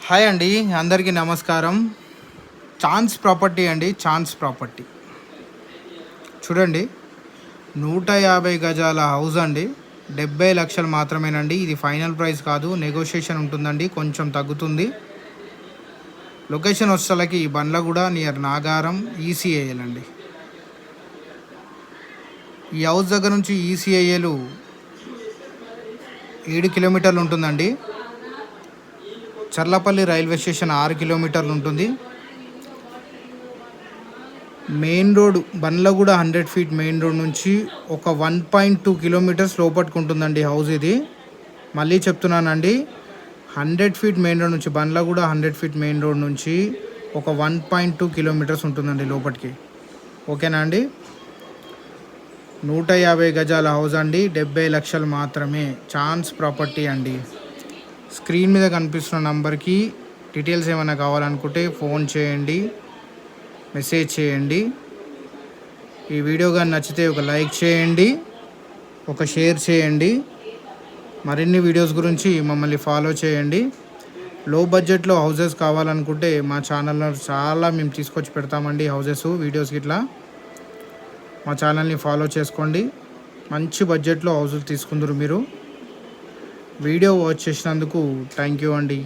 Hi అండి, అందరికీ నమస్కారం. ఛాన్స్ ప్రాపర్టీ అండి, ఛాన్స్ ప్రాపర్టీ చూడండి. 150 గజాల హౌస్ అండి, 70 లక్షలు మాత్రమేనండి. ఇది ఫైనల్ ప్రైస్ కాదు, నెగోషియేషన్ ఉంటుందండి, కొంచెం తగ్గుతుంది. లొకేషన్ వచ్చేసరికి బండ్లగూడ నియర్ నాగారం ఈసీఐఎల్ అండి. ఈ హౌస్ దగ్గర నుంచి ఈసీఐఎల్ 7 కిలోమీటర్లు ఉంటుందండి. చర్లపల్లి రైల్వే స్టేషన్ 6 కిలోమీటర్లు ఉంటుంది. Main road Bandlaguda 100 feet main road నుంచి ఒక 1.2 కిలోమీటర్స్ లోపలికి ఉంటుందండి హౌస్. ఇది మళ్ళీ చెప్తున్నానండి, 100 ఫీట్ మెయిన్ రోడ్ నుంచి బండ్లగూడ 100 ఫీట్ మెయిన్ రోడ్ నుంచి ఒక 1.2 కిలోమీటర్స్ ఉంటుందండి లోపలికి. ఓకేనా అండి. 150 గజాల హౌస్ అండి, 70 లక్షలు మాత్రమే. ఛాన్స్ ప్రాపర్టీ అండి. స్క్రీన్ మీద కనిపిస్తున్న నంబర్కి డీటెయిల్స్ ఏమైనా కావాలనుకుంటే ఫోన్ చేయండి, మెసేజ్ చేయండి. ఈ వీడియో కానీ నచ్చితే ఒక లైక్ చేయండి, ఒక షేర్ చేయండి. మరిన్ని వీడియోస్ గురించి మమ్మల్ని ఫాలో చేయండి. లో బడ్జెట్లో హౌసెస్ కావాలనుకుంటే మా ఛానల్లో చాలా మేము తీసుకొచ్చి పెడతామండి హౌసెస్ వీడియోస్ ఇట్లా. మా ఛానల్ని ఫాలో చేసుకోండి. మంచి బడ్జెట్లో హౌసెస్ తీసుకుందరు మీరు. వీడియో వాచ్ చేసినందుకు థ్యాంక్ యూ అండి.